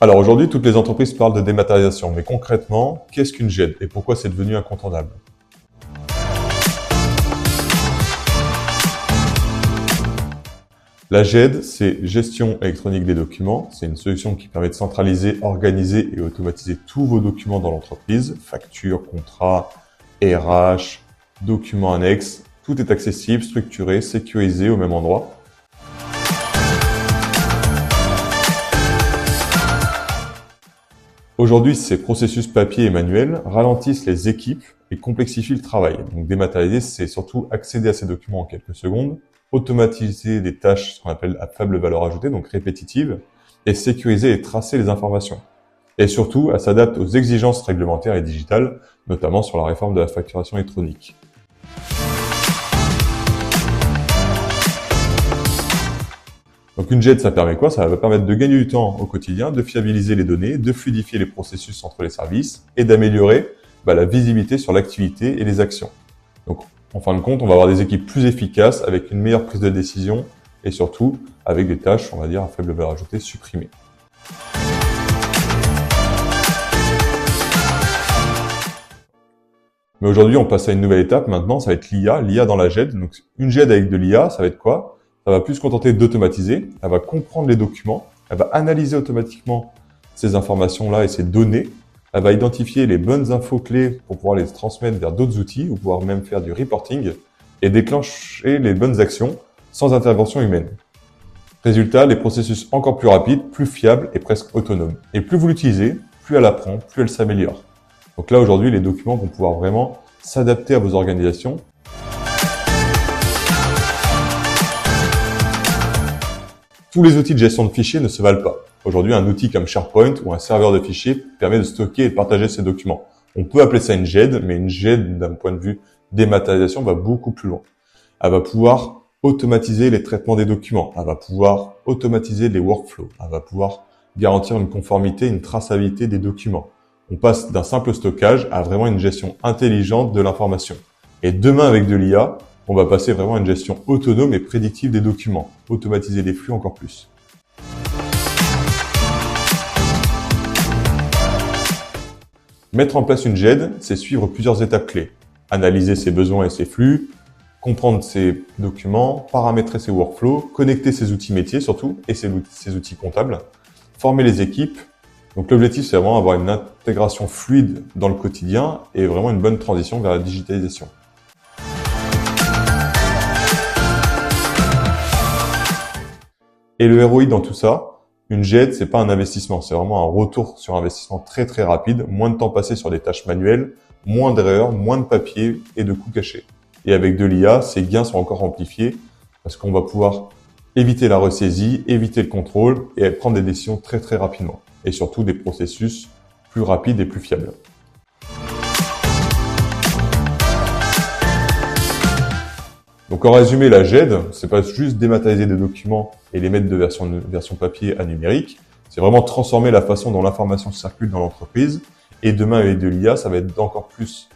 Alors aujourd'hui, toutes les entreprises parlent de dématérialisation, mais concrètement, qu'est-ce qu'une GED et pourquoi c'est devenu incontournable? La GED, c'est Gestion électronique des documents. C'est une solution qui permet de centraliser, organiser et automatiser tous vos documents dans l'entreprise. Factures, contrats, RH, documents annexes. Tout est accessible, structuré, sécurisé au même endroit. Aujourd'hui, ces processus papier et manuels ralentissent les équipes et complexifient le travail. Donc dématérialiser, c'est surtout accéder à ces documents en quelques secondes, automatiser des tâches, ce qu'on appelle à faible valeur ajoutée, donc répétitives, et sécuriser et tracer les informations. Et surtout, elle s'adapte aux exigences réglementaires et digitales, notamment sur la réforme de la facturation électronique. Donc une GED, ça permet quoi? Ça va permettre de gagner du temps au quotidien, de fiabiliser les données, de fluidifier les processus entre les services et d'améliorer la visibilité sur l'activité et les actions. Donc en fin de compte, on va avoir des équipes plus efficaces avec une meilleure prise de décision et surtout avec des tâches, on va dire, à faible valeur ajoutée supprimées. Mais aujourd'hui, on passe à une nouvelle étape. Maintenant, ça va être l'IA dans la GED. Donc une GED avec de l'IA, ça va être quoi? Ça va plus se contenter d'automatiser, elle va comprendre les documents, elle va analyser automatiquement ces informations-là et ces données, elle va identifier les bonnes infos clés pour pouvoir les transmettre vers d'autres outils ou pouvoir même faire du reporting et déclencher les bonnes actions sans intervention humaine. Résultat, les processus encore plus rapides, plus fiables et presque autonomes. Et plus vous l'utilisez, plus elle apprend, plus elle s'améliore. Donc là, aujourd'hui, les documents vont pouvoir vraiment s'adapter à vos organisations. Tous les outils de gestion de fichiers ne se valent pas. Aujourd'hui, un outil comme SharePoint ou un serveur de fichiers permet de stocker et de partager ces documents. On peut appeler ça une GED, mais une GED, d'un point de vue dématérialisation, va beaucoup plus loin. Elle va pouvoir automatiser les traitements des documents. Elle va pouvoir automatiser les workflows. Elle va pouvoir garantir une conformité, une traçabilité des documents. On passe d'un simple stockage à vraiment une gestion intelligente de l'information. Et demain, avec de l'IA, on va passer vraiment à une gestion autonome et prédictive des documents, automatiser les flux encore plus. Mettre en place une GED, c'est suivre plusieurs étapes clés. Analyser ses besoins et ses flux, comprendre ses documents, paramétrer ses workflows, connecter ses outils métiers surtout, et ses outils comptables, former les équipes. Donc l'objectif, c'est vraiment avoir une intégration fluide dans le quotidien et vraiment une bonne transition vers la digitalisation. Et le ROI dans tout ça, une GED, c'est pas un investissement, c'est vraiment un retour sur investissement très très rapide, moins de temps passé sur des tâches manuelles, moins d'erreurs, moins de papier et de coûts cachés. Et avec de l'IA, ces gains sont encore amplifiés parce qu'on va pouvoir éviter la ressaisie, éviter le contrôle et prendre des décisions très très rapidement. Et surtout des processus plus rapides et plus fiables. Donc en résumé, la GED, c'est pas juste dématérialiser des documents et les mettre de version papier à numérique, c'est vraiment transformer la façon dont l'information circule dans l'entreprise. Et demain, avec de l'IA, ça va être d'encore plus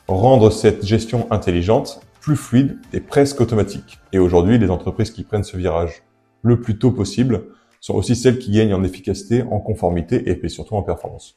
rendre cette gestion intelligente, plus fluide et presque automatique. Et aujourd'hui, les entreprises qui prennent ce virage le plus tôt possible sont aussi celles qui gagnent en efficacité, en conformité et surtout en performance.